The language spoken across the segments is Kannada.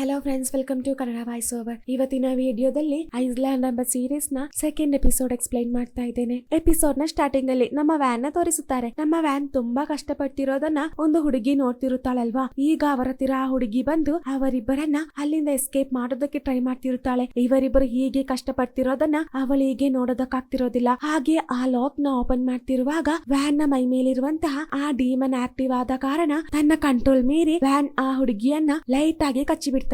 Hello friends, welcome to Kannada voice over. ಇವತ್ತಿನ ವಿಡಿಯೋದಲ್ಲಿ ಐಸ್ಲ್ಯಾಂಡ್ ಎಂಬ ಸೀರೀಸ್ ನ ಸೆಕೆಂಡ್ ಎಪಿಸೋಡ್ ಎಕ್ಸ್ಪ್ಲೈನ್ ಮಾಡ್ತಾ ಇದ್ದೇನೆ. ಎಪಿಸೋಡ್ ನ ಸ್ಟಾರ್ಟಿಂಗ್ ಅಲ್ಲಿ ನಮ್ಮ ವ್ಯಾನ್ ನ ತೋರಿಸುತ್ತಾರೆ. ನಮ್ಮ ವ್ಯಾನ್ ತುಂಬಾ ಕಷ್ಟಪಟ್ಟಿರೋದನ್ನ ಒಂದು ಹುಡುಗಿ ನೋಡ್ತಿರುತ್ತಾಳಲ್ವಾ. ಈಗ ಅವರ ಹತ್ತಿರ ಆ ಹುಡುಗಿ ಬಂದು ಅವರಿಬ್ಬರನ್ನ ಅಲ್ಲಿಂದ ಎಸ್ಕೇಪ್ ಮಾಡೋದಕ್ಕೆ ಟ್ರೈ ಮಾಡ್ತಿರುತ್ತಾಳೆ. ಇವರಿಬ್ಬರು ಹೀಗೆ ಕಷ್ಟಪಡ್ತಿರೋದನ್ನ ಅವಳಿಗೆ ನೋಡೋದಕ್ಕಾಗ್ತಿರೋದಿಲ್ಲ. ಹಾಗೆ ಆ ಲಾಕ್ ನ ಓಪನ್ ಮಾಡ್ತಿರುವಾಗ ವ್ಯಾನ್ ನ ಮೈ ಮೇಲಿರುವಂತಹ ಆ ಡೀಮನ್ ಆಕ್ಟಿವ್ ಆದ ಕಾರಣ ತನ್ನ ಕಂಟ್ರೋಲ್ ಮೀರಿ ವ್ಯಾನ್ ಆ ಹುಡುಗಿಯನ್ನ ಲೈಟ್ ಆಗಿ ಕಚ್ಚಿಬಿಡ್ತಾನೆ.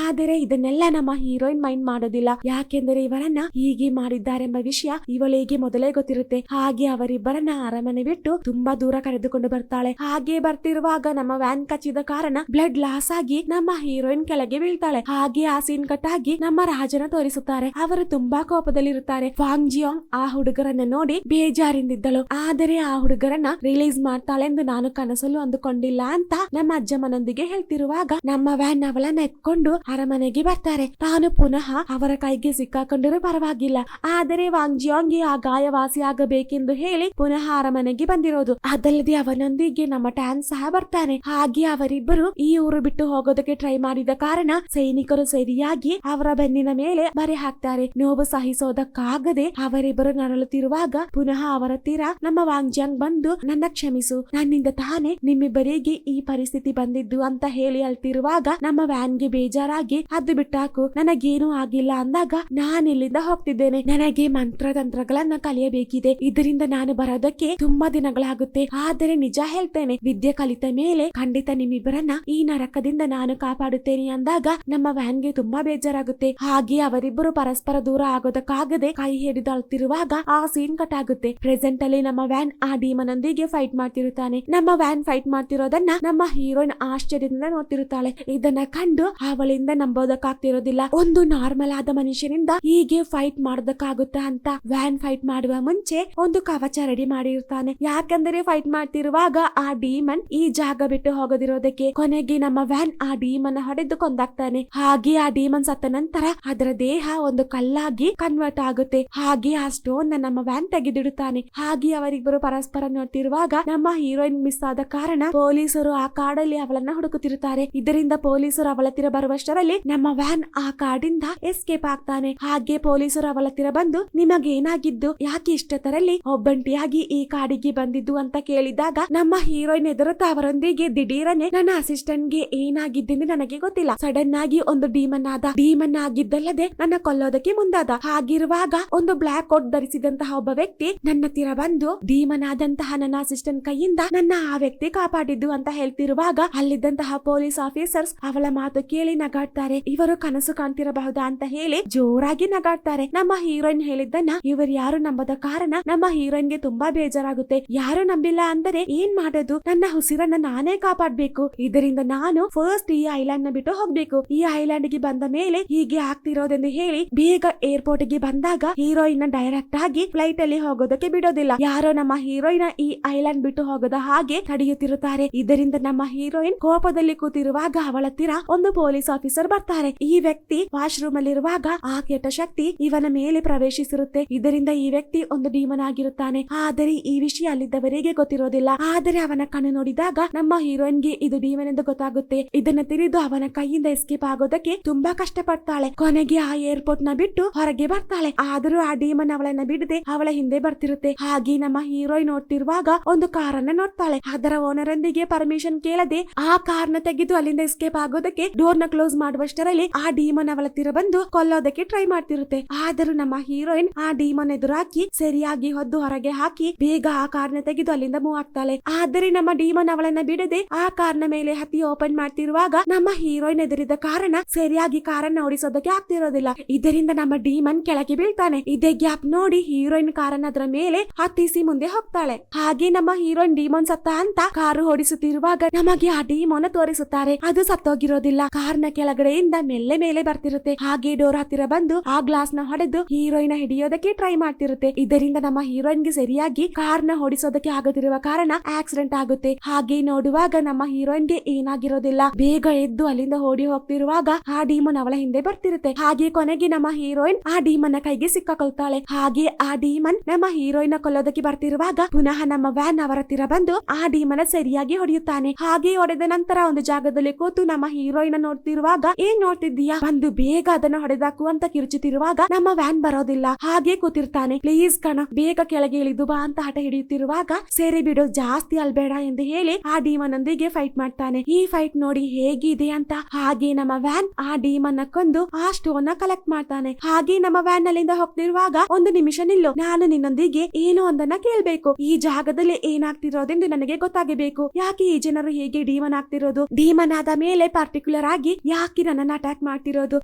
ಆದರೆ ಇದನ್ನೆಲ್ಲ ನಮ್ಮ ಹೀರೋಯಿನ್ ಮೈಂಡ್ ಮಾಡೋದಿಲ್ಲ. ಯಾಕೆಂದರೆ ಇವರನ್ನ ಹೀಗೆ ಮಾಡಿದ್ದಾರೆಂಬ ವಿಷಯ ಇವಳಿಗೆ ಮೊದಲೇ ಗೊತ್ತಿರುತ್ತೆ. ಹಾಗೆ ಅವರಿಬ್ಬರನ್ನ ಅರಮನೆ ಬಿಟ್ಟು ತುಂಬಾ ದೂರ ಕರೆದುಕೊಂಡು ಬರ್ತಾಳೆ. ಹಾಗೆ ಬರ್ತಿರುವಾಗ ನಮ್ಮ ವ್ಯಾನ್ ಕಚ್ಚಿದ ಕಾರಣ ಬ್ಲಡ್ ಲಾಸ್ ಆಗಿ ನಮ್ಮ ಹೀರೋಯಿನ್ ಕೆಳಗೆ ಬೀಳ್ತಾಳೆ. ಹಾಗೆ ಆ ಸೀನ್ ಕಟ್ ಆಗಿ ನಮ್ಮ ರಾಜನ ತೋರಿಸುತ್ತಾರೆ. ಅವರು ತುಂಬಾ ಕೋಪದಲ್ಲಿರುತ್ತಾರೆ. ವಾಂಗ್ ಜಿಯಾಂಗ್ ಆ ಹುಡುಗರನ್ನ ನೋಡಿ ಬೇಜಾರಿಂದಿದ್ದಳು. ಆದರೆ ಆ ಹುಡುಗರನ್ನ ರಿಲೀಸ್ ಮಾಡ್ತಾಳೆಂದು ನಾನು ಕನಸಲ್ಲೂ ಅಂದುಕೊಂಡಿಲ್ಲ ಅಂತ ನಮ್ಮ ಅಜ್ಜಮ್ಮನೊಂದಿಗೆ ಹೇಳ್ತಿರುವಾಗ ನಮ್ಮ ವ್ಯಾನ್ ಅವಳನ್ನ ಎತ್ಕೊಂಡು ಅರಮನೆಗೆ ಬರ್ತಾರೆ. ತಾನು ಪುನಃ ಅವರ ಕೈಗೆ ಸಿಕ್ಕಾಕೊಂಡರೂ ಪರವಾಗಿಲ್ಲ, ಆದರೆ ವಾಂಗ್ ಜಿಯಾಂಗ್ಗೆ ಆ ಗಾಯ ವಾಸಿ ಆಗಬೇಕೆಂದು ಹೇಳಿ ಪುನಃ ಅರಮನೆಗೆ ಬಂದಿರೋದು. ಅದಲ್ಲದೆ ಅವನೊಂದಿಗೆ ನಮ್ಮ ಟ್ಯಾನ್ ಸಹ ಬರ್ತಾನೆ. ಹಾಗೆ ಅವರಿಬ್ಬರು ಈ ಊರು ಬಿಟ್ಟು ಹೋಗೋದಕ್ಕೆ ಟ್ರೈ ಮಾಡಿದ ಕಾರಣ ಸೈನಿಕರು ಸರಿಯಾಗಿ ಅವರ ಬೆನ್ನಿನ ಮೇಲೆ ಬರೆ ಹಾಕ್ತಾರೆ. ನೋವು ಸಹಿಸೋದಕ್ಕಾಗದೆ ಅವರಿಬ್ಬರು ನರಳುತ್ತಿರುವಾಗ ಪುನಃ ಅವರ ತೀರ ನಮ್ಮ ವಾಂಗ್ ಜಿಯಾಂಗ್ ಬಂದು ನನ್ನ ಕ್ಷಮಿಸು, ನನ್ನಿಂದ ತಾನೇ ನಿಮ್ಮಿಬ್ಬರಿಗೆ ಈ ಪರಿಸ್ಥಿತಿ ಬಂದಿದ್ದು ಅಂತ ಹೇಳಿ ಅಳ್ತಿರುವಾಗ ನಮ್ಮ ವ್ಯಾನ್ಗೆ ಬೇಜಾರಾಗಿ ಅದು ಬಿಟ್ಟಾಕು, ನನಗೇನು ಆಗಿಲ್ಲ ಅಂದಾಗ ನಾನು ಇಲ್ಲಿಂದ ಹೋಗ್ತಿದ್ದೇನೆ. ನನಗೆ ಮಂತ್ರತಂತ್ರಗಳನ್ನ ಕಲಿಯಬೇಕಿದೆ. ಇದರಿಂದ ನಾನು ಬರೋದಕ್ಕೆ ತುಂಬಾ ದಿನಗಳಾಗುತ್ತೆ. ಆದರೆ ನಿಜ ಹೇಳ್ತೇನೆ, ವಿದ್ಯೆ ಕಲಿತ ಮೇಲೆ ಖಂಡಿತ ನಿಮ್ಮಿಬ್ಬರನ್ನ ಈ ನರಕದಿಂದ ನಾನು ಕಾಪಾಡುತ್ತೇನೆ ಅಂದಾಗ ನಮ್ಮ ವ್ಯಾನ್ಗೆ ತುಂಬಾ ಬೇಜಾರಾಗುತ್ತೆ. ಹಾಗೆ ಅವರಿಬ್ಬರು ಪರಸ್ಪರ ದೂರ ಆಗೋದಕ್ಕಾಗದೆ ಕೈ ಹಿಡಿದು ಅಳ್ತಿರುವಾಗ ಆ ಸೀನ್ ಕಟ್ ಆಗುತ್ತೆ. ಪ್ರೆಸೆಂಟ್ ಅಲ್ಲಿ ನಮ್ಮ ವ್ಯಾನ್ ಆ ಡೀಮನ್ ಒಂದಿಗೆ ಫೈಟ್ ಮಾಡ್ತಿರುತ್ತಾನೆ. ನಮ್ಮ ವ್ಯಾನ್ ಫೈಟ್ ಮಾಡ್ತಿರೋದನ್ನ ನಮ್ಮ ಹೀರೋಯಿನ್ ಆಶ್ಚರ್ಯದಿಂದ ನೋಡ್ತಿರುತ್ತಾಳೆ. ಇದನ್ನ ಕಂಡು ಅವಳಿಂದ ನಂಬೋದಕ್ಕಾಗ್ತಿರೋದಿಲ್ಲ. ಒಂದು ನಾರ್ಮಲ್ ಆದ ಮನುಷ್ಯನಿಂದ ಹೀಗೆ ಫೈಟ್ ಮಾಡೋದಕ್ಕಾಗುತ್ತಾ ಅಂತ ವ್ಯಾನ್ ಫೈಟ್ ಮಾಡುವ ಮುಂಚೆ ಒಂದು ಕವಚ ರೆಡಿ ಮಾಡಿರ್ತಾನೆ. ಯಾಕಂದ್ರೆ ಫೈಟ್ ಮಾಡ್ತಿರುವಾಗ ಆ ಡೀಮನ್ ಈ ಜಾಗ ಬಿಟ್ಟು ಹೋಗದಿರೋದಕ್ಕೆ. ಕೊನೆಗೆ ನಮ್ಮ ವ್ಯಾನ್ ಆ ಡೀಮನ್ ಹೊಡೆದು ಕೊಂದಾಗ್ತಾನೆ. ಹಾಗೆ ಆ ಡೀಮನ್ ಸತ್ತ ನಂತರ ಅದರ ದೇಹ ಒಂದು ಕಲ್ಲಾಗಿ ಕನ್ವರ್ಟ್ ಆಗುತ್ತೆ. ಹಾಗೆ ಆ ಸ್ಟೋನ್ ನಮ್ಮ ವ್ಯಾನ್ ತೆಗೆದಿಡುತ್ತಾನೆ. ಹಾಗೆ ಅವರಿಬ್ಬರು ಪರಸ್ಪರ ನೋಡ್ತಿರುವಾಗ ನಮ್ಮ ಹೀರೋಯಿನ್ ಮಿಸ್ ಆದ ಕಾರಣ ಪೊಲೀಸರು ಆ ಕಾಡಲ್ಲಿ ಅವಳನ್ನ ಹುಡುಕುತ್ತಿರುತ್ತಾರೆ. ಇದರಿಂದ ಪೊಲೀಸರು ಅವಳ ಹತ್ತಿರ ಬರುವಷ್ಟರಲ್ಲಿ ನಮ್ಮ ವ್ಯಾನ್ ಆ ಕಾಡಿಂದ ಎಸ್ಕೇಪ್ ಆಗ್ತಾನೆ. ಹಾಗೆ ಪೊಲೀಸರು ಅವಳ ಹತ್ತಿರ ಬಂದು ನಿಮಗೇನಾಗಿದ್ದು, ಯಾಕೆ ಇಷ್ಟತರಲ್ಲಿ ಒಬ್ಬಂಟಿಯಾಗಿ ಈ ಕಾಡಿಗೆ ಬಂದಿದ್ದು ಅಂತ ಕೇಳಿದಾಗ ನಮ್ಮ ಹೀರೋಯಿನ್ ಎದುರುತ್ತಾ ಅವರೊಂದಿಗೆ ದಿಢೀರನೆ ನನ್ನ ಅಸಿಸ್ಟೆಂಟ್ ಗೆ ಏನಾಗಿದ್ದೆಂದು ನನಗೆ ಗೊತ್ತಿಲ್ಲ, ಸಡನ್ ಆಗಿ ಒಂದು ಡೀಮನ್ ಆಗಿದ್ದಲ್ಲದೆ ನನ್ನ ಕೊಲ್ಲೋದಕ್ಕೆ ಮುಂದಾದ. ಹಾಗಿರುವಾಗ ಒಂದು ಬ್ಲಾಕ್ ಕೋಟ್ ಧರಿಸಿದಂತಹ ಒಬ್ಬ ವ್ಯಕ್ತಿ ನನ್ನ ಹತ್ತಿರ ಬಂದು ಡೀಮನ್ ಆದಂತಹ ನನ್ನ ಅಸಿಸ್ಟೆಂಟ್ ಕೈಯಿಂದ ನನ್ನ ಆ ವ್ಯಕ್ತಿ ಕಾಪಾಡಿದ್ದು ಅಂತ ಹೇಳ್ತಿರುವಾಗ ಅಲ್ಲಿದ್ದಂತಹ ಪೊಲೀಸ್ ಆಫೀಸರ್ಸ್ ಅವಳ ಮಾತು ಕೇಳಿ ನಗಾಡ್ತಾರೆ. ಇವರು ಕನಸು ಕಾಣ್ತಿರಬಹುದಾ ಅಂತ ಹೇಳಿ ಜೋರಾಗಿ ನಗಾಡ್ತಾರೆ. ನಮ್ಮ ಹೀರೋಯಿನ್ ಹೇಳಿದ್ದನ್ನ ಇವರು ಯಾರು ನಂಬದ ಕಾರಣ ನಮ್ಮ ಹೀರೋಯಿನ್ ಗೆ ತುಂಬಾ ಬೇಜಾರಾಗುತ್ತೆ. ಯಾರು ನಂಬಿಲ್ಲ ಅಂದರೆ ಏನ್ ಮಾಡೋದು, ನನ್ನ ಉಸಿರನ್ನ ನಾನೇ ಕಾಪಾಡ್ಬೇಕು. ಇದರಿಂದ ನಾನು ಫಸ್ಟ್ ಈ ಐಲ್ಯಾಂಡ್ ನ ಬಿಟ್ಟು ಹೋಗ್ಬೇಕು. ಈ ಐಲ್ಯಾಂಡ್ ಗೆ ಬಂದ ಮೇಲೆ ಹೀಗೆ ಆಗ್ತಿರೋದೆಂದು ಹೇಳಿ ಬೇಗ ಏರ್ಪೋರ್ಟ್ ಗೆ ಬಂದಾಗ ಹೀರೋಯಿನ್ ಡೈರೆಕ್ಟ್ ಆಗಿ ಫ್ಲೈಟ್ ಅಲ್ಲಿ ಹೋಗೋದಕ್ಕೆ ಬಿಡೋದಿಲ್ಲ. ಯಾರೋ ನಮ್ಮ ಹೀರೋಯಿನ್ ಈ ಐಲ್ಯಾಂಡ್ ಬಿಟ್ಟು ಹೋಗೋದ ಹಾಗೆ ತಡೆಯುತ್ತಿರುತ್ತಾರೆ. ಇದರಿಂದ ನಮ್ಮ ಹೀರೋಯಿನ್ ಕೋಪದಲ್ಲಿ ಕೂತಿರುವಾಗ ಅವಳ ಹತ್ತಿರ ಒಂದು ಪೊಲೀಸ್ ಆಫೀಸರ್ ಬರ್ತಾರೆ. ಈ ವ್ಯಕ್ತಿ ವಾಶ್ರೂಮ್ ಅಲ್ಲಿ ಇರುವಾಗ ಆ ಕೆಟ್ಟ ಶಕ್ತಿ ಇವನ ಮೇಲೆ ಪ್ರವೇಶಿಸಿರುತ್ತೆ. ಇದರಿಂದ ಈ ವ್ಯಕ್ತಿ ಒಂದು ಡೀಮನ್ ಆಗಿರುತ್ತಾನೆ. ಆದರೆ ಈ ವಿಷಯ ಅಲ್ಲಿದ್ದವರಿಗೆ ಗೊತ್ತಿರೋದಿಲ್ಲ. ಆದರೆ ಅವನ ಕಣ್ಣು ನೋಡಿದಾಗ ನಮ್ಮ ಹೀರೋಯಿನ್ ಗೆ ಇದು ಡೀಮನ್ ಎಂದು ಗೊತ್ತಾಗುತ್ತೆ. ಇದನ್ನ ತಿಳಿದು ಅವನ ಕೈಯಿಂದ ಎಸ್ಕೇಪ್ ಆಗೋದಕ್ಕೆ ತುಂಬಾ ಕಷ್ಟಪಡ್ತಾಳೆ. ಕೊನೆಗೆ ಆ ಏರ್ಪೋರ್ಟ್ ನ ಬಿಟ್ಟು ಹೊರಗೆ ಬರ್ತಾಳೆ. ಆದರೂ ಆ ಡೀಮನ್ ಅವಳನ್ನ ಬಿಡದೆ ಅವಳ ಹಿಂದೆ ಬರ್ತಿರುತ್ತೆ. ಹಾಗೆ ನಮ್ಮ ಹೀರೋಯಿನ್ ನೋಡ್ತಿರುವಾಗ ಒಂದು ಕಾರನ್ನ ನೋಡ್ತಾಳೆ. ಅದರ ಓನರ್ ಒಂದಿಗೆ ಪರ್ಮಿಷನ್ ಕೇಳದೆ ಆ ಕಾರ್ನ ತೆಗೆದು ಅಲ್ಲಿಂದ ಎಸ್ಕೇಪ್ ಆಗೋದಕ್ಕೆ ಡೋರ್ ನ ಕ್ಲೋಸ್ ಮಾಡುವಷ್ಟರಲ್ಲಿ ಆ ಡೀಮನ್ ಅವಳ ಹತ್ತಿರ ಬಂದು ಕೊಲ್ಲೋದಕ್ಕೆ ಟ್ರೈ ಮಾಡ್ತಿರುತ್ತೆ. ಆದರೂ ನಮ್ಮ ಹೀರೋಯಿನ್ ಆ ಡೀಮನ್ ಎದುರಾಕಿ ಸರಿಯಾಗಿ ಹೊದ್ದು ಹೊರಗೆ ಹಾಕಿ ಬೇಗ ಆ ಕಾರ್ನ ತೆಗೆದು ಅಲ್ಲಿಂದ ಮೂವ್ ಆಗ್ತಾಳೆ. ಆದರೆ ನಮ್ಮ ಡೀಮನ್ ಅವಳನ್ನ ಬಿಡದೆ ಆ ಕಾರ್ನ ಮೇಲೆ ಹತ್ತಿ ಓಪನ್ ಮಾಡ್ತಿರುವಾಗ ನಮ್ಮ ಹೀರೋಯಿನ್ ಎದುರಿದ ಕಾರಣ ಸರಿಯಾಗಿ ಕಾರನ್ನ ಓಡಿಸೋದಕ್ಕೆ ಆಗ್ತಿರೋದಿಲ್ಲ. ಇದರಿಂದ ನಮ್ಮ ಡೀಮನ್ ಕೆಳಗೆ ಬೀಳ್ತಾನೆ. ಇದೇ ಗ್ಯಾಪ್ ನೋಡಿ ಹೀರೋಯಿನ್ ಕಾರನ್ನ ಅದರ ಮೇಲೆ ಹತ್ತಿಸಿ ಮುಂದೆ ಹೋಗ್ತಾಳೆ. ಹಾಗೆ ನಮ್ಮ ಹೀರೋಯಿನ್ ಡೀಮನ್ ಸತ್ತ ಅಂತ ಕಾರು ಓಡಿಸುತ್ತಿರುವಾಗ ನಮಗೆ ಆ ಡೀಮನ್ ತೋರಿಸುತ್ತಾರೆ. ಅದು ಸತ್ತೋಗಿರೋದಿಲ್ಲ, ಕಾರ್ನ ಕೆಳಗಡೆಯಿಂದ ಮೆಲ್ಲೆ ಮೇಲೆ ಬರ್ತಿರುತ್ತೆ. ಹಾಗೆ ಡೋರ್ ಹತ್ತಿರ ಬಂದು ಆ ಗ್ಲಾಸ್ ನ ಹೊಡೆದು ಹೀರೋಯಿನ್ ಹಿಡಿಯೋದಕ್ಕೆ ಟ್ರೈ ಮಾಡ್ತಿರುತ್ತೆ. ಇದರಿಂದ ನಮ್ಮ ಹೀರೋಯಿನ್ ಗೆ ಸರಿಯಾಗಿ ಕಾರ್ನ ಓಡಿಸೋದಕ್ಕೆ ಆಗದಿರುವ ಕಾರಣ ಆಕ್ಸಿಡೆಂಟ್ ಆಗುತ್ತೆ. ಹಾಗೆ ನೋಡುವಾಗ ನಮ್ಮ ಹೀರೋಯಿನ್ ಗೆ ಏನಾಗಿರೋದಿಲ್ಲ. ಬೇಗ ಎದ್ದು ಅಲ್ಲಿಂದ ಓಡಿ ಹೋಗ್ತಿರುವಾಗ ಆ ಡೀಮನ್ ಅವಳ ಹಿಂದೆ ಬರ್ತಿರುತ್ತೆ. ಹಾಗೆ ಕೊನೆಗೆ ನಮ್ಮ ಹೀರೋಯಿನ್ ಆ ಡೀಮನ್ ಕೈಗೆ ಸಿಕ್ಕಾಕೊಳ್ತಾಳೆ. ಹಾಗೆ ಆ ಡೀಮನ್ ನಮ್ಮ ಹೀರೋಯಿನ್ ಕೊಲ್ಲೋದಕ್ಕೆ ಬರ್ತಿರುವಾಗ ಪುನಃ ನಮ್ಮ ವ್ಯಾನ್ ಅವರ ಹತ್ತಿರ ಬಂದು ಆ ಡೀಮನ್ ಸರಿಯಾಗಿ ಹೊಡೆಯುತ್ತಾನೆ. ಹಾಗೆ ಹೊಡೆದ ನಂತರ ಒಂದು ಜಾಗದಲ್ಲಿ ಕೂತು ನಮ್ಮ ಹೀರೋಯಿನ್ ನೋಡ್ತಿರುವಾಗ ಏನ್ ನೋಡ್ತಿದ್ದೀಯಾ, ಬಂದು ಬೇಗ ಅದನ್ನ ಹೊಡೆದಾಕು ಅಂತ ಕಿರುಚುತ್ತಿರುವಾಗ ನಮ್ಮ ವ್ಯಾನ್ ಬರೋದಿಲ್ಲ, ಹಾಗೆ ಕೂತಿರ್ತಾನೆ. ಪ್ಲೀಸ್ ಕಣ ಬೇಗ ಕೆಳಗೆ ಇಳಿದು ಬಾ ಅಂತ ಹಠ ಹಿಡಿಯುತ್ತಿರುವಾಗ ಸೇರಿ ಬಿಡು ಜಾಸ್ತಿ ಅಲ್ಬೇಡ ಎಂದು ಹೇಳಿ ಆ ಡೀಮನ್ ಒಂದಿಗೆ ಫೈಟ್ ಮಾಡ್ತಾನೆ. ಈ ಫೈಟ್ ನೋಡಿ ಹೇಗಿದೆ ಅಂತ. ಹಾಗೆ ನಮ್ಮ ವ್ಯಾನ್ ಆ ಡೀಮನ್ ಕೊಂದು ಆ ಸ್ಟೋನ್ ನ ಕಲೆಕ್ಟ್ ಮಾಡ್ತಾನೆ. ಹಾಗೆ ನಮ್ಮ ವ್ಯಾನ್ ಅಲ್ಲಿಂದ ಹೋಗ್ತಿರುವಾಗ ಒಂದು ನಿಮಿಷ ನಿಲ್ಲು, ನಾನು ನಿನ್ನೊಂದಿಗೆ ಏನೋ ಒಂದನ್ನ ಕೇಳ್ಬೇಕು. ಈ ಜಾಗದಲ್ಲಿ ಏನಾಗ್ತಿರೋದೆಂದು ನನಗೆ ಗೊತ್ತಾಗಬೇಕು. ಯಾಕೆ ಈ ಜನರು ಹೇಗೆ ಡೀಮನ್ ಆಗ್ತಿರೋದು, ಡೀಮನ್ ಆದ ಮೇಲೆ ಪರ್ಟಿಕ್ಯುಲರ್ ಆಗಿ ಯಾಕೆ ನನ್ನನ್ನ ಅಟ್ಯಾಕ್ ಮಾಡ್ತಿರೋದು,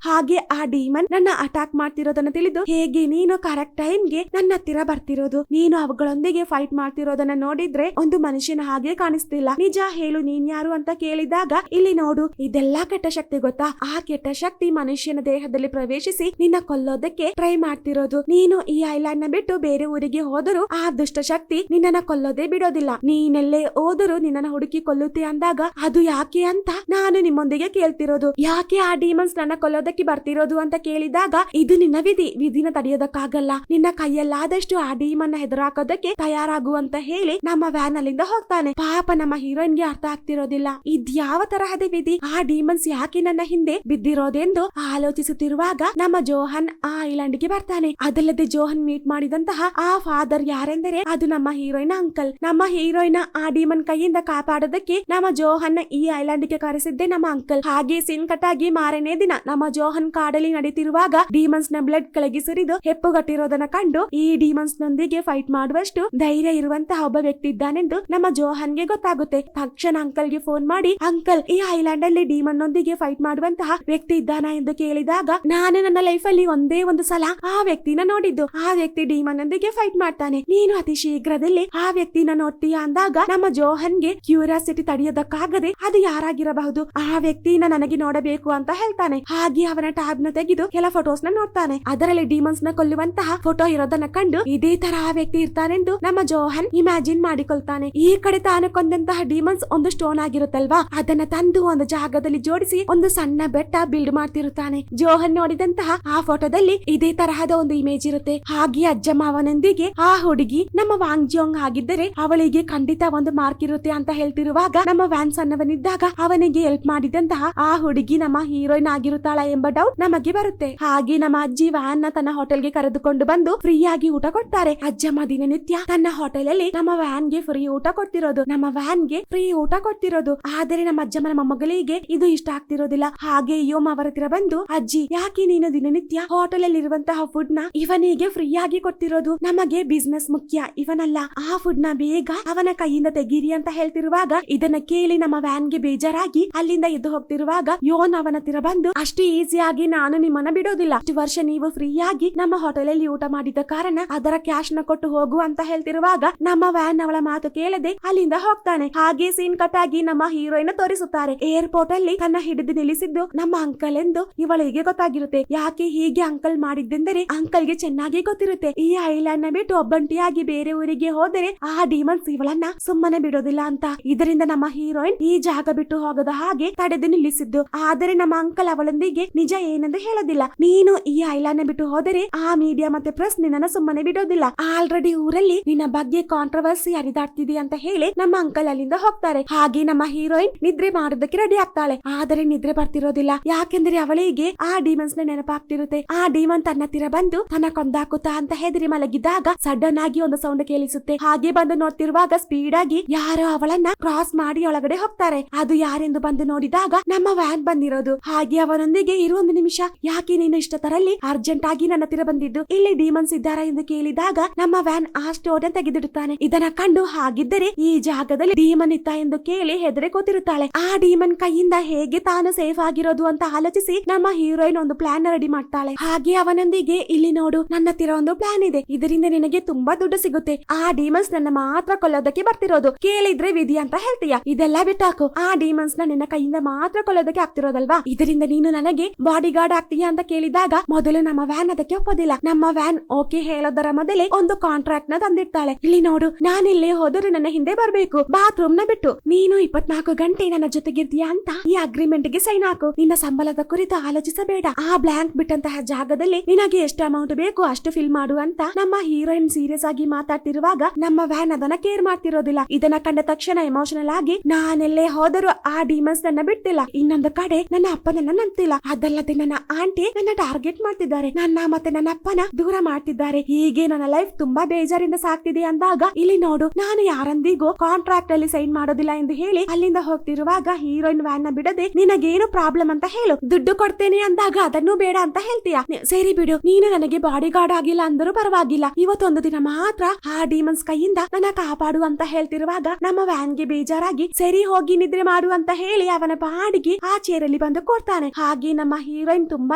ಹಾಗೆ ಆ ಡೀಮನ್ ನನ್ನ ಅಟ್ಯಾಕ್ ಮಾಡ್ತಿರೋದನ್ನ ತಿಳಿದು ಹೇಗೆ ನೀನು ಕರೆಕ್ಟ್ ಟೈಮ್ಗೆ ನನ್ನ ಹತ್ತಿರ ಬರ್ತಿರೋದು, ನೀನು ಅವುಗಳೊಂದಿಗೆ ಫೈಟ್ ಮಾಡ್ತಿರೋದನ್ನ ನೋಡಿದ್ರೆ ಒಂದು ಮನುಷ್ಯನ ಹಾಗೆ ಕಾಣಿಸ್ತಿಲ್ಲ, ನಿಜ ಹೇಳು ನೀನ್ ಯಾರು ಅಂತ ಕೇಳಿದಾಗ ಇಲ್ಲಿ ನೋಡು ಇದೆಲ್ಲಾ ಕೆಟ್ಟ ಶಕ್ತಿ ಗೊತ್ತಾ, ಆ ಕೆಟ್ಟ ಶಕ್ತಿ ಮನುಷ್ಯನ ದೇಹದಲ್ಲಿ ಪ್ರವೇಶಿಸಿ ನಿನ್ನ ಕೊಲ್ಲೋದಕ್ಕೆ ಟ್ರೈ ಮಾಡ್ತಿರೋದು. ನೀನು ಈ ಐಲ್ಯಾಂಡ್ ನ ಬಿಟ್ಟು ಬೇರೆ ಊರಿಗೆ ಹೋದರೂ ಆ ದುಷ್ಟ ಶಕ್ತಿ ನಿನ್ನನ್ನ ಕೊಲ್ಲೋದೇ ಬಿಡೋದಿಲ್ಲ, ನೀನೆಲ್ಲೇ ಹೋದರೂ ನಿನ್ನನ್ನ ಹುಡುಕಿ ಕೊಲ್ಲುತ್ತೆ ಅಂದಾಗ ಅದು ಯಾಕೆ ಅಂತ ನಾನು ನಿಮ್ಮೊಂದಿಗೆ ಕೇಳ್ತಿರೋದು. ಯಾಕೆ ಆ ಡೀಮನ್ಸ್ ನನ್ನ ಕೊಲ್ಲೋದಕ್ಕೆ ಬರ್ತಿರೋದು ಅಂತ ಕೇಳಿದಾಗ ಇದು ನಿನ್ನ ವಿಧಿನ ತಡೆಯೋದಕ್ಕಾಗಲ್ಲ, ನಿನ್ನ ಕೈಯಲ್ಲಾದಷ್ಟು ಆ ಡೀಮನ್ ಹೆದರಾಕೋದಕ್ಕೆ ತಯಾರಾಗು ಅಂತ ಹೇಳಿ ನಮ್ಮ ವ್ಯಾನ್ ಅಲ್ಲಿಂದ ಹೋಗ್ತಾನೆ. ಪಾಪ ನಮ್ಮ ಹೀರೋಯಿನ್ ಗೆ ಅರ್ಥ ಆಗ್ತಿರೋದಿಲ್ಲ ಇದ್ಯಾವ ತರಹದ ವಿಧಿ, ಆ ಡೀಮನ್ಸ್ ಯಾಕೆ ನನ್ನ ಹಿಂದೆ ಬಿದ್ದಿರೋದೆಂದು ಆಲೋಚಿಸುತ್ತಿರುವಾಗ ನಮ್ಮ ಜೋಹನ್ ಆ ಐಲ್ಯಾಂಡ್ ಗೆ ಬರ್ತಾನೆ. ಅದಲ್ಲದೆ ಜೋಹನ್ ಮೀಟ್ ಮಾಡಿದಂತಹ ಆ ಫಾದರ್ ಯಾರೆಂದರೆ ಅದು ನಮ್ಮ ಹೀರೋಯಿನ್ ಅಂಕಲ್. ನಮ್ಮ ಹೀರೋಯಿನ್ ಆ ಡೀಮನ್ ಕೈಯಿಂದ ಕಾಪಾಡೋದಕ್ಕೆ ನಮ್ಮ ಜೋಹನ್ ಈ ಐಲ್ಯಾಂಡ್ ಗೆ ಕರೆಸಿದ್ದೆ ನಮ್ಮ ಅಂಕಲ್. ಹಾಗೆ ಸೀನ್ ಕಟ್ ಆಗಿ ಮಾರನೇ ದಿನ ನಮ್ಮ ಜೋಹನ್ ಕಾಡಲ್ಲಿ ನಡೀತಿರುವಾಗ ಡೀಮನ್ಸ್ ನ ಬ್ಲಡ್ ಕೆಳಗೆ ಸುರಿದು ಹೆಪ್ಪುಗಟ್ಟಿರೋದನ್ನ ಕಂಡು ಈ ಡೀಮನ್ಸ್ ನೊಂದಿಗೆ ಫೈಟ್ ಮಾಡುವಷ್ಟು ಧೈರ್ಯ ಇರುವಂತಹ ಒಬ್ಬ ವ್ಯಕ್ತಿ ಇದ್ದಾನೆಂದು ನಮ್ಮ ಜೋಹನ್ ಗೆ ಗೊತ್ತಾಗುತ್ತೆ. ತಕ್ಷಣ ಅಂಕಲ್ ಗೆ ಫೋನ್ ಮಾಡಿ ಅಂಕಲ್ ಈ ಐಲ್ಯಾಂಡ್ ಅಲ್ಲಿ ಡೀಮನ್ ನೊಂದಿಗೆ ಫೈಟ್ ಮಾಡುವಂತಹ ವ್ಯಕ್ತಿ ಇದ್ದಾನ ಎಂದು ಕೇಳಿದಾಗ ನಾನು ನನ್ನ ಲೈಫ್ ಅಲ್ಲಿ ಒಂದೇ ಒಂದು ಸಲ ಆ ವ್ಯಕ್ತಿನ ನೋಡಿದ್ದು, ಆ ವ್ಯಕ್ತಿ ಡೀಮನ್ ನೊಂದಿಗೆ ಫೈಟ್ ಮಾಡ್ತಾನೆ, ನೀನು ಅತಿ ಶೀಘ್ರದಲ್ಲಿ ಆ ವ್ಯಕ್ತಿನ ನೋಡ್ತೀಯ ಅಂದಾಗ ನಮ್ಮ ಜೋಹನ್ ಗೆ ಕ್ಯೂರಿಯಾಸಿಟಿ ತಡೆಯೋದಕ್ಕಾಗದೆ ಅದು ಯಾರಾಗಿರಬಹುದು, ಆ ವ್ಯಕ್ತಿನ ನನಗೆ ನೋಡಬೇಕು ಅಂತ ಹೇಳ್ತಾನೆ. ಹಾಗೆ ಅವನ ಟ್ಯಾಬ್ ನ ತೆಗೆದು ಕೆಲ ಫೋಟೋಸ್ ನ ನೋಡ್ತಾನೆ. ಅದರಲ್ಲಿ ಡೀಮನ್ಸ್ ನ ಕೊಲ್ಲುವಂತಹ ಫೋಟೋ ಇರೋದನ್ನ ಕಂಡು ಇದೇ ತರ ಆ ವ್ಯಕ್ತಿ ಇರ್ತಾನೆಂದು ನಮ್ಮ ಜೋಹನ್ ಇಮ್ಯಾಜಿನ್ ಮಾಡಿಕೊಳ್ತಾನೆ. ಈ ಕಡೆ ತಾನು ಕೊಂದಂತಹ ಡೀಮನ್ಸ್ ಒಂದು ಸ್ಟೋನ್ ಆಗಿರುತ್ತಲ್ವಾ, ಅದನ್ನ ತಂದು ಒಂದು ಜಾಗದಲ್ಲಿ ಜೋಡಿಸಿ ಒಂದು ಸಣ್ಣ ಬೆಟ್ಟ ಬಿಲ್ಡ್ ಮಾಡ್ತಿರುತ್ತಾನೆ. ಜೋಹನ್ ನೋಡಿದಂತಹ ಆ ಫೋಟೋದಲ್ಲಿ ಇದೇ ತರಹದ ಒಂದು ಇಮೇಜ್ ಇರುತ್ತೆ. ಹಾಗೆ ಅಜ್ಜ ಮಾವನೊಂದಿಗೆ ಆ ಹುಡುಗಿ ನಮ್ಮ ವಾಂಗ್ಜಿಯೋಂಗ್ ಆಗಿದ್ದರೆ ಅವಳಿಗೆ ಖಂಡಿತ ಒಂದು ಮಾರ್ಕ್ ಇರುತ್ತೆ ಅಂತ ಹೇಳ್ತಿರುವಾಗ ನಮ್ಮ ವ್ಯಾನ್ ಸಣ್ಣವನಿದ್ದಾಗ ಅವನಿಗೆ ಹೆಲ್ಪ್ ಮಾಡಿದಂತಹ ಆ ಹುಡುಗಿ ನಮ್ಮ ಹೀರೋಯಿನ್ ಆಗಿರುತ್ತಾಳ ಎಂಬ ಡೌಟ್ ನಮಗೆ ಬರುತ್ತೆ. ಹಾಗೆ ನಮ್ಮ ಅಜ್ಜಿ ವ್ಯಾನ್ ನ ತನ್ನ ಹೋಟೆಲ್ಗೆ ಕರೆದುಕೊಂಡು ಬಂದು ಫ್ರೀ ಆಗಿ ಊಟ ಕೊಡ್ತಾರೆ. ಅಜ್ಜಮ್ಮ ದಿನನಿತ್ಯ ತನ್ನ ಹೋಟೆಲ್ ಅಲ್ಲಿ ನಮ್ಮ ವ್ಯಾನ್ ಗೆ ಫ್ರೀ ಊಟ ಕೊಡ್ತಿರೋದು, ನಮ್ಮ ವ್ಯಾನ್ ಗೆ ಫ್ರೀ ಊಟ ಕೊಡ್ತಿರೋದು. ಆದರೆ ನಮ್ಮ ಅಜ್ಜಮ್ಮನ ಮೊಮ್ಮಗಳಿಗೆ ಇದು ಇಷ್ಟ ಆಗ್ತಿರೋದಿಲ್ಲ. ಹಾಗೆ ಯೋಮ್ ಅವರ ಹತ್ರ ಬಂದು ಅಜ್ಜಿ ಯಾಕೆ ನೀನು ದಿನನಿತ್ಯ ಹೋಟೆಲ್ ಅಲ್ಲಿ ಇರುವಂತಹ ಫುಡ್ ನ ಇವನಿಗೆ ಫ್ರೀ ಆಗಿ ಕೊಡ್ತಿರೋದು, ನಮಗೆ ಬಿಸ್ನೆಸ್ ಮುಖ್ಯ ಇವನಲ್ಲ, ಆ ಫುಡ್ ನ ಬೇಗ ಅವನ ಕೈಯಿಂದ ತೆಗೀರಿ ಅಂತ ಹೇಳ್ತಿರುವಾಗ ಇದನ್ನ ಕೇಳಿ ನಮ್ಮ ವ್ಯಾನ್ ಗೆ ಬೇಜಾರಾಗಿ ಅಲ್ಲಿಂದ ಎದ್ದು ಹೋಗ್ತಿರುವಾಗ ಯೋನ್ ಅವನ ಹತ್ತಿರ ಬಂದು ಅಷ್ಟು ಈಸಿಯಾಗಿ ನಾನು ನಿಮ್ಮನ್ನ ಬಿಡೋದಿಲ್ಲ, ಇಷ್ಟು ವರ್ಷ ನೀವು ಫ್ರೀ ಆಗಿ ನಮ್ಮ ಹೋಟೆಲ್ ಅಲ್ಲಿ ಊಟ ಮಾಡಿದ ಕಾರಣ ಅದರ ಕ್ಯಾಶ್ ನ ಕೊಟ್ಟು ಹೋಗು ಅಂತ ಹೇಳ್ತಿರುವಾಗ ನಮ್ಮ ವ್ಯಾನ್ ಅವಳ ಮಾತು ಕೇಳದೆ ಅಲ್ಲಿಂದ ಹೋಗ್ತಾನೆ. ಹಾಗೆ ಸೀನ್ ಕಟ್ ಆಗಿ ನಮ್ಮ ಹೀರೋಯಿನ್ ತೋರಿಸುತ್ತಾರೆ. ಏರ್ಪೋರ್ಟ್ ಅಲ್ಲಿ ತನ್ನ ಹಿಡಿದು ನಿಲ್ಲಿಸಿದ್ದು ನಮ್ಮ ಅಂಕಲ್ ಎಂದು ಇವಳಿಗೆ ಗೊತ್ತಾಗಿರುತ್ತೆ. ಯಾಕೆ ಹೀಗೆ ಅಂಕಲ್ ಮಾಡಿದ್ದೆಂದರೆ ಅಂಕಲ್ ಗೆ ಚೆನ್ನಾಗಿ ಗೊತ್ತಿರುತ್ತೆ ಈ ಐಲ್ಯಾಂಡ್ ನ ಬಿಟ್ಟು ಒಬ್ಬಂಟಿಯಾಗಿ ಬೇರೆ ಊರಿಗೆ ಹೋದರೆ ಆ ಡೀಮನ್ಸ್ ಇವಳನ್ನ ಸುಮ್ಮನೆ ಬಿಡೋದಿಲ್ಲ ಅಂತ. ಇದರಿಂದ ನಮ್ಮ ಹೀರೋಯಿನ್ ಈ ಜಾಗ ಬಿಟ್ಟು ಹೋಗದ ಹಾಗೆ ತಡೆದು ನಿಲ್ಲಿಸಿದ್ದು. ಆದರೆ ನಮ್ಮ ಅಂಕಲ್ ಅವಳೊಂದಿಗೆ ನಿಜ ಏನೆಂದು ಹೇಳೋದಿಲ್ಲ. ನೀನು ಈ ಐಲ್ಯಾಂಡ್ ನ ಬಿಟ್ಟು ಹೋದರೆ ಆ ಮೀಡಿಯಾ ಮತ್ತೆ ಪ್ರೆಸ್ ನಿನ್ನ ಸುಮ್ಮನೆ ಬಿಡೋದಿಲ್ಲ, ಆಲ್ರೆಡಿ ಊರಲ್ಲಿ ನಿನ್ನ ಬಗ್ಗೆ ಕಾಂಟ್ರವರ್ಸಿ ಹರಿದಾಡ್ತಿದೆ ಅಂತ ಹೇಳಿ ನಮ್ಮ ಅಂಕಲ್ ಅಲ್ಲಿಂದ ಹೋಗ್ತಾರೆ. ಹಾಗೆ ನಮ್ಮ ಹೀರೋಯಿನ್ ನಿದ್ರೆ ಮಾಡೋದಕ್ಕೆ ರೆಡಿ ಆಗ್ತಾಳೆ. ಆದರೆ ನಿದ್ರೆ ಬರ್ತಿರೋದಿಲ್ಲ. ಯಾಕೆಂದ್ರೆ ಅವಳಿಗೆ ಆ ಡೀಮನ್ಸ್ ನ ನೆನಪಾಗ್ತಿರುತ್ತೆ. ಆ ಡೀಮನ್ ತನ್ನ ಹತ್ತಿರ ಬಂದು ತನ್ನ ಕೊಂದಾಕುತ್ತಾ ಅಂತ ಹೆದರಿ ಮಲಗಿದಾಗ ಸಡನ್ ಆಗಿ ಒಂದು ಸೌಂಡ್ ಕೇಳಿಸುತ್ತೆ. ಹಾಗೆ ಬಂದು ನೋಡ್ತಿರುವಾಗ ಸ್ಪೀಡ್ ಆಗಿ ಯಾರೋ ಅವಳನ್ನ ಕ್ರಾಸ್ ಮಾಡಿ ಒಳಗಡೆ ಹೋಗ್ತಾರೆ. ಅದು ಯಾರೆಂದು ಬಂದು ನೋಡಿದಾಗ ನಮ್ಮ ವ್ಯಾನ್ ಬಂದಿರೋದು. ಹಾಗೆ ಅವನೊಂದಿಗೆ ಇರುವ ಒಂದು ನಿಮಿಷ, ಯಾಕೆ ನೀನು ಇಷ್ಟ ತರಲ್ಲಿ ಅರ್ಜೆಂಟ್ ಆಗಿ ನನ್ನ ಹತ್ತಿರ ಬಂದಿದ್ದು, ಇಲ್ಲಿ ಡೀಮನ್ಸ್ ಇದ್ದಾರಾ ಎಂದು ಕೇಳಿದಾಗ ನಮ್ಮ ವ್ಯಾನ್ ಆ ಸ್ಟೋರ್ ತೆಗೆದಿಡುತ್ತಾನೆ. ಇದನ್ನ ಕಂಡು ಹಾಗಿದ್ದರೆ ಈ ಜಾಗದಲ್ಲಿ ಡೀಮನ್ ಇತ್ತ ಎಂದು ಕೇಳಿ ಹೆದರಿ ಕೂತಿರುತ್ತಾಳೆ. ಆ ಡೀಮನ್ ಕೈಯಿಂದ ಹೇಗೆ ತಾನು ಸೇಫ್ ಆಗಿರೋದು ಅಂತ ಆಲೋಚಿಸಿ ನಮ್ಮ ಹೀರೋಯಿನ್ ಒಂದು ಪ್ಲಾನ್ ರೆಡಿ ಮಾಡ್ತಾಳೆ. ಹಾಗೆ ಅವನೊಂದಿಗೆ ಇಲ್ಲಿ ನೋಡು ನನ್ನ ಹತ್ತಿರ ಒಂದು ಪ್ಲಾನ್ ಇದೆ, ಇದರಿಂದ ನಿನಗೆ ತುಂಬಾ ದುಡ್ಡು ಸಿಗುತ್ತೆ, ಆ ಡೀಮನ್ಸ್ ನನ್ನ ಮಾತ್ರ ಕೊಲ್ಲೋದಕ್ಕೆ ಬರ್ತಿರೋದು, ಕೇಳಿದ್ರೆ ವಿಧಿ ಅಂತ ಹೇಳ್ತೀಯ, ಇದೆಲ್ಲ ಬಿಟ್ಟಾಕು, ಆ ಡೀಮನ್ಸ್ ನ ನಿನ್ನ ಕೈಯಿಂದ ಮಾತ್ರ ಕೊಲ್ಲೋದಕ್ಕೆ ಆಗ್ತಿರೋದಲ್ವಾ, ಇದರಿಂದ ನೀನು ನನಗೆ ಬಾಡಿ ಗಾರ್ಡ್ ಆಗ್ತೀಯಾ ಅಂತ ಕೇಳಿದಾಗ ಮೊದಲು ನಮ್ಮ ವ್ಯಾನ್ ಅದಕ್ಕೆ ಒಪ್ಪೋದಿಲ್ಲ. ನಮ್ಮ ವ್ಯಾನ್ ಓಕೆ ಹೇಳೋದರ ಮೊದಲೇ ಒಂದು ಕಾಂಟ್ರಾಕ್ಟ್ ನ ತಂದಿರ್ತಾಳೆ. ಇಲ್ಲಿ ನೋಡು ನಾನಿಲ್ಲೇ ಹೋದರೂ ನನ್ನ ಹಿಂದೆ ಬರ್ಬೇಕು, ಬಾತ್ರೂಮ್ ನ ಬಿಟ್ಟು ನೀನು 24 ಗಂಟೆ ನನ್ನ ಜೊತೆಗಿರ್ತೀಯಾ ಅಂತ ಈ ಅಗ್ರಿಮೆಂಟ್ ಗೆ ಸೈನ್ ಹಾಕು, ನಿನ್ನ ಸಂಬಳದ ಕುರಿತು ಆಲೋಚಿಸಬೇಡ, ಆ ಬ್ಲಾಂಕ್ ಬಿಟ್ಟಂತಹ ಜಾಗದಲ್ಲಿ ನಿನಗೆ ಎಷ್ಟು ಅಮೌಂಟ್ ಬೇಕು ಅಷ್ಟು ಫಿಲ್ ಮಾಡು ಅಂತ ನಮ್ಮ ಹೀರೋಯಿನ್ ಸೀರಿಯಸ್ ಆಗಿ ಮಾತಾಡ್ತಿರುವಾಗ ನಮ್ಮ ವ್ಯಾನ್ ಅದನ್ನ ಕೇರ್ ಮಾಡ್ತಿರೋದಿಲ್ಲ. ಇದನ್ನ ಕಂಡ ತಕ್ಷಣ ಎಮೋಷನಲ್ ಆಗಿ ನಾನೆಲ್ಲೇ ಹೋದರೂ ಆ ಡೀಮನ್ಸ್ ನನ್ನ ಬಿಟ್ಟಿಲ್ಲ, ಇನ್ನು ಇನ್ನೊಂದು ಕಡೆ ನನ್ನ ಅಪ್ಪ ನನ್ನ ನಂಬ್ತಿಲ್ಲ, ಅದಲ್ಲದೆ ನನ್ನ ಆಂಟಿ ನನ್ನ ಟಾರ್ಗೆಟ್ ಮಾಡ್ತಿದ್ದಾರೆ, ನನ್ನ ಮತ್ತೆ ನನ್ನ ಅಪ್ಪನ ದೂರ ಮಾಡ್ತಿದ್ದಾರೆ. ಹೀಗೆ ನನ್ನ ಲೈಫ್ ತುಂಬಾ ಬೇಜಾರಿಂದ ಸಾಕ್ತಿದೆ ಅಂದಾಗ ಇಲ್ಲಿ ನೋಡು, ನಾನು ಯಾರಂದಿಗೂ ಕಾಂಟ್ರಾಕ್ಟ್ ಅಲ್ಲಿ ಸೈನ್ ಮಾಡೋದಿಲ್ಲ ಎಂದು ಹೇಳಿ ಅಲ್ಲಿಂದ ಹೋಗ್ತಿರುವಾಗ ಹೀರೋಯಿನ್ ವ್ಯಾನ್ ನ ಬಿಡದೆ ನಿನಗೇನು ಪ್ರಾಬ್ಲಮ್ ಅಂತ ಹೇಳು, ದುಡ್ಡು ಕೊಡ್ತೇನೆ ಅಂದಾಗ ಅದನ್ನು ಬೇಡ ಅಂತ ಹೇಳ್ತೀಯ. ಸರಿ ಬಿಡು, ನೀನು ನನಗೆ ಬಾಡಿ ಗಾರ್ಡ್ ಆಗಿಲ್ಲ ಅಂದರೂ ಪರವಾಗಿಲ್ಲ, ಇವತ್ತೊಂದು ದಿನ ಮಾತ್ರ ಆ ಡಿಮನ್ಸ್ ಕೈಯಿಂದ ನನ್ನ ಕಾಪಾಡು ಅಂತ ಹೇಳ್ತಿರುವಾಗ ನಮ್ಮ ವ್ಯಾನ್ ಗೆ ಬೇಜಾರಾಗಿ ಸರಿ ಹೋಗಿ ನಿದ್ರೆ ಮಾಡು ಅಂತ ಹೇಳಿ ಅವನ ಬಾಡಿಗೆ ಆ ಚೇರಲ್ಲಿ ಬಂದು ಕೊಡ್ತಾನೆ. ಹಾಗೆ ನಮ್ಮ ಹೀರೋಯಿನ್ ತುಂಬಾ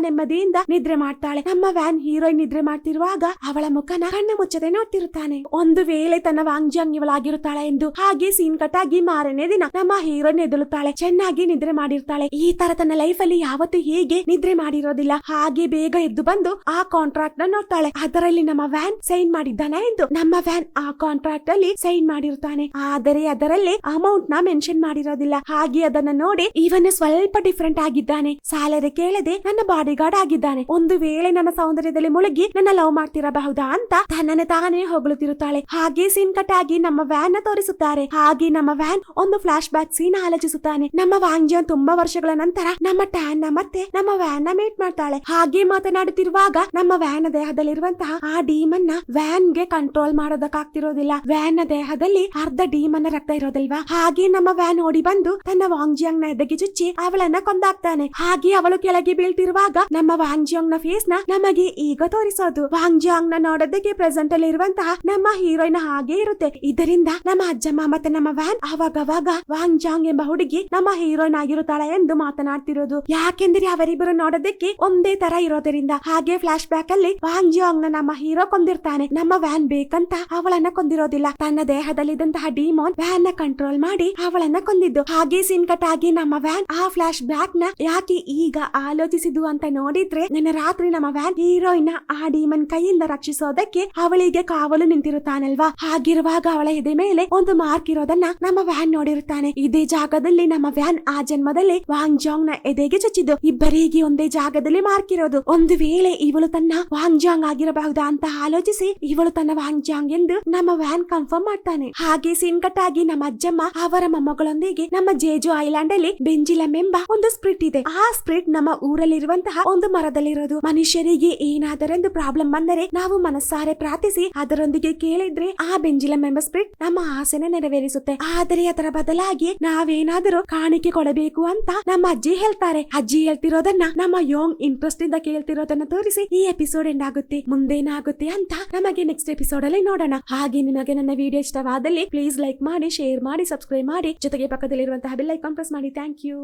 ನೆಮ್ಮದಿಯಿಂದ ನಿದ್ರೆ ಮಾಡ್ತಾಳೆ. ನಮ್ಮ ವ್ಯಾನ್ ಹೀರೋಯಿನ್ ನಿದ್ರೆ ಮಾಡ್ತಿರುವಾಗ ಅವಳ ಮುಖನ ಕಣ್ಣು ಮುಚ್ಚದೆ ನೋಡ್ತಿರುತ್ತಾನೆ, ಒಂದು ವೇಳೆ ತನ್ನ ವಾಂಗ್ಜಾಂಗ್ ಇವಳಾಗಿರುತ್ತಾಳೆ ಎಂದು. ಹಾಗೆ ಸೀನ್ ಕಟ್ ಆಗಿ ಮಾರನೇ ದಿನ ನಮ್ಮ ಹೀರೋಯಿನ್ ಎದುಳುತ್ತಾಳೆ, ಚೆನ್ನಾಗಿ ನಿದ್ರೆ ಮಾಡಿರ್ತಾಳೆ. ಈ ತರ ತನ್ನ ಲೈಫ್ ಅಲ್ಲಿ ಯಾವತ್ತೂ ಹೀಗೆ ನಿದ್ರೆ ಮಾಡಿರೋದಿಲ್ಲ. ಹಾಗೆ ಬೇಗ ಎದ್ದು ಬಂದು ಆ ಕಾಂಟ್ರಾಕ್ಟ್ ನ ನೋಡ್ತಾಳೆ, ಅದರಲ್ಲಿ ನಮ್ಮ ವ್ಯಾನ್ ಸೈನ್ ಮಾಡಿದ್ದಾನೆ ಎಂದು. ನಮ್ಮ ವ್ಯಾನ್ ಆ ಕಾಂಟ್ರಾಕ್ಟ್ ಅಲ್ಲಿ ಸೈನ್ ಮಾಡಿರುತ್ತಾನೆ, ಆದರೆ ಅದರಲ್ಲಿ ಅಮೌಂಟ್ ನ ಮೆನ್ಷನ್ ಮಾಡಿರೋದಿಲ್ಲ. ಹಾಗೆ ಅದನ್ನ ನೋಡಿ ಇವನು ಸ್ವಲ್ಪ ಡಿಫರೆಂಟ್ ಆಗಿದ್ದಾನೆ, ಸ್ಯಾಲರಿ ಕೇಳದೆ ನನ್ನ ಬಾಡಿ ಗಾರ್ಡ್ ಆಗಿದ್ದಾನೆ, ಒಂದು ವೇಳೆ ನನ್ನ ಸೌಂದರ್ಯದಲ್ಲಿ ಮುಳುಗಿ ನನ್ನ ಲವ್ ಮಾಡ್ತಿರಬಹುದಾ ಅಂತ ತನ್ನನ್ನೇ ತಾನೇ ಹೊಗಳುತ್ತಿರುತ್ತಾಳೆ. ಹಾಗೆ ಸೀನ್ ಕಟ್ ಆಗಿ ನಮ್ಮ ವ್ಯಾನ್ ನ ತೋರಿಸುತ್ತಾರೆ. ಹಾಗೆ ನಮ್ಮ ವ್ಯಾನ್ ಒಂದು ಫ್ಲಾಶ್ ಬ್ಯಾಕ್ ಸೀನ್ ಆಲೋಚಿಸುತ್ತಾನೆ. ನಮ್ಮ ವಾಂಗ್ಜಿಯನ್ ತುಂಬಾ ವರ್ಷಗಳ ನಂತರ ನಮ್ಮ ಟ್ಯಾನ್ ನ ಮತ್ತೆ ನಮ್ಮ ವ್ಯಾನ್ ನ ಮೀಟ್ ಮಾಡ್ತಾಳೆ. ಹಾಗೆ ಮಾತನಾಡುತ್ತಿರುವಾಗ ನಮ್ಮ ವ್ಯಾನ್ ದೇಹದಲ್ಲಿರುವಂತಹ ಆ ಡೀಮನ್ ನ ವ್ಯಾನ್ ಗೆ ಕಂಟ್ರೋಲ್ ಮಾಡೋದಕ್ಕಾಗ್ತಿರೋದಿಲ್ಲ. ವ್ಯಾನ್ ನ ದೇಹದಲ್ಲಿ ಅರ್ಧ ಡೀಮನ್ ರಕ್ತ ಇರೋದಿಲ್ವಾ. ಹಾಗೆ ನಮ್ಮ ವ್ಯಾನ್ ಓಡಿ ಬಂದು ತನ್ನ ವಾಂಗ್ಜಿಯಾಂಗ್ ನ ಎದೆಗೆ ಚುಚ್ಚಿ ಅವಳನ್ನ ಕೊಂದಾಕ್ತಾನೆ. ಹಾಗೆ ಅವಳು ಕೆಳಗೆ ಬೀಳ್ತಿರುವಾಗ ನಮ್ಮ ವಾಂಗ್ಜಿಯಾಂಗ್ ನ ಫೇಸ್ ನ ನಮಗೆ ಈಗ ತೋರಿಸೋದು. ವಾಂಗ್ಜಿಯಾಂಗ್ ನ ನೋಡೋದಕ್ಕೆ ಪ್ರೆಸೆಂಟ್ ಅಲ್ಲಿ ಇರುವಂತಹ ನಮ್ಮ ಹೀರೋಯಿನ್ ಹಾಗೆ ಇರುತ್ತೆ. ಇದರಿಂದ ನಮ್ಮ ಅಜ್ಜಮ್ಮ ಮತ್ತೆ ನಮ್ಮ ವ್ಯಾನ್ ಅವಾಗವಾಗ ವಾಂಗ್ಜಿಯಾಂಗ್ ಎಂಬ ಹುಡುಗಿ ನಮ್ಮ ಹೀರೋಯಿನ್ ಆಗಿರುತ್ತಾಳೆ ಎಂದು ಮಾತನಾಡ್ತಿರೋದು. ಯಾಕೆಂದ್ರೆ ಅವರಿಬ್ಬರು ನೋಡೋದಕ್ಕೆ ಒಂದೇ ತರ ಇರೋದ್ರಿಂದ. ಹಾಗೆ ಫ್ಲಾಶ್ ಬ್ಯಾಕ್ ಅಲ್ಲಿ ವಾಂಗ್ಜಿಯಾಂಗ್ ನ ನಮ್ಮ ಹೀರೋ ಕೊಂದಿರ್ತಾನೆ. ನಮ್ಮ ವ್ಯಾನ್ ಬೇಕಂತ ಅವಳನ್ನ ಕೊಂದಿರೋದಿಲ್ಲ, ತನ್ನ ದೇಹದಲ್ಲಿದ್ದಂತಹ ಡಿಮೋನ್ ವ್ಯಾನ್ ನ ಕಂಟ್ರೋಲ್ ಮಾಡಿ ಅವಳನ್ನ ಕೊಂದಿದ್ದು. ಹಾಗೆ ಸೀನ್ ಕಟ್ ಆಗಿ ನಮ್ಮ ವ್ಯಾನ್ ಆ ಫ್ಲಾಶ್ ಬ್ಯಾಕ್ ನ ಯಾಕೆ ಈಗ ಆಲೋಚಿಸಿದ್ದು ಅಂತ ನೋಡಿದ್ರೆ, ನನ್ನ ರಾತ್ರಿ ನಮ್ಮ ವ್ಯಾನ್ ಹೀರೋಯಿನ್ ಆ ಡಿಮನ್ ಕೈಯಿಂದ ರಕ್ಷಿಸೋದಕ್ಕೆ ಅವಳಿಗೆ ಕಾವಲು ನಿಂತಿರುತ್ತಾನಲ್ವಾ. ಹಾಗಿರುವಾಗ ಅವಳ ಎದೆ ಮೇಲೆ ಒಂದು ಮಾರ್ಕ್ ಇರೋದನ್ನ ನಮ್ಮ ವ್ಯಾನ್ ನೋಡಿರುತ್ತಾನೆ. ಇದೇ ಜಾಗದಲ್ಲಿ ನಮ್ಮ ವ್ಯಾನ್ ಆ ಜನ್ಮದಲ್ಲಿ ವಾಂಗ್ಜಾಂಗ್ ನ ಎದೆಗೆ ಚಚ್ಚಿದ್ದು. ಇಬ್ಬರಿಗೆ ಒಂದೇ ಜಾಗದಲ್ಲಿ ಮಾರ್ಕ್ ಇರೋದು. ಒಂದು ವೇಳೆ ಇವಳು ತನ್ನ ವಾಂಗ್ಜಾಂಗ್ ಆಗಿರಬಹುದಾ ಅಂತ ಆಲೋಚಿಸಿ ಇವಳು ತನ್ನ ವಾಂಗ್ಜಾಂಗ್ ಎಂದು ನಮ್ಮ ವ್ಯಾನ್ ಕನ್ಫರ್ಮ್ ಮಾಡ್ತಾನೆ. ಹಾಗೆ ಸೀನ್ ಕಟ್ ಆಗಿ ನಮ್ಮ ಅಜ್ಜಮ್ಮ ಅವರ ಮೊಮ್ಮಗಳೊಂದಿಗೆ ನಮ್ಮ ಜೇಜು ಐಲ್ಯಾಂಡ್ ಅಲ್ಲಿ ಬೆಂಜಿಲಂ ಎಂಬ ಒಂದು ಸ್ಪ್ರಿಟ್ ಇದೆ. ಆ ಸ್ಪ್ರಿಟ್ ನಮ್ಮ ಊರಲ್ಲಿರುವಂತಹ ಒಂದು ಮರದಲ್ಲಿರೋದು. ಮನುಷ್ಯರಿಗೆ ಏನಾದರೆಂದು ಪ್ರಾಬ್ಲಮ್ ಬಂದರೆ ನಾವು ಮನಸ್ಸಾರೆ ಪ್ರಾರ್ಥಿಸಿ ಅದರೊಂದಿಗೆ ಕೇಳಿದ್ರೆ ಆ ಬೆಂಜಿಲಂ ಎಂಬ ಸ್ಪ್ರಿಟ್ ನಮ್ಮ ಆಸೆನ ನೆರವೇರಿಸುತ್ತೆ. ಆದರೆ ಅದರ ಬದಲಾಗಿ ನಾವೇನಾದರೂ ಕಾಣಿಕೆ ಕೊಡಬೇಕು ಅಂತ ನಮ್ಮ ಅಜ್ಜಿ ಹೇಳ್ತಾರೆ. ಅಜ್ಜಿ ಹೇಳ್ತಿರೋದನ್ನ ನಮ್ಮ ಯೋಂಗ್ ಇಂಟ್ರೆಸ್ಟ್ ಇಂದ ಕೇಳ್ತಿರೋದನ್ನ ತೋರಿಸಿ ಈ ಎಪಿಸೋಡ್ ಎಂಡ್ ಆಗುತ್ತೆ. ಮುಂದೇನಾಗುತ್ತೆ ಅಂತ ನಮಗೆ ನೆಕ್ಸ್ಟ್ ಎಪಿಸೋಡ್ ಅಲ್ಲಿ ನೋಡೋಣ. ಹಾಗೆ ನಿಮಗೆ ನನ್ನ ವಿಡಿಯೋ ಇಷ್ಟವಾದಲ್ಲಿ ಪ್ಲೀಸ್ ಲೈಕ್ ಮಾಡಿ, ಶೇರ್ ಮಾಡಿ, ಸಬ್ಸ್ಕ್ರೈಬ್ ಮಾಡಿ, ಜೊತೆಗೆ ಪಕ್ಕದಲ್ಲಿರುವಂತಹ ಬೆಲ್ ಐಕಾನ್ ಪ್ರೆಸ್ ಮಾಡಿ. Thank you.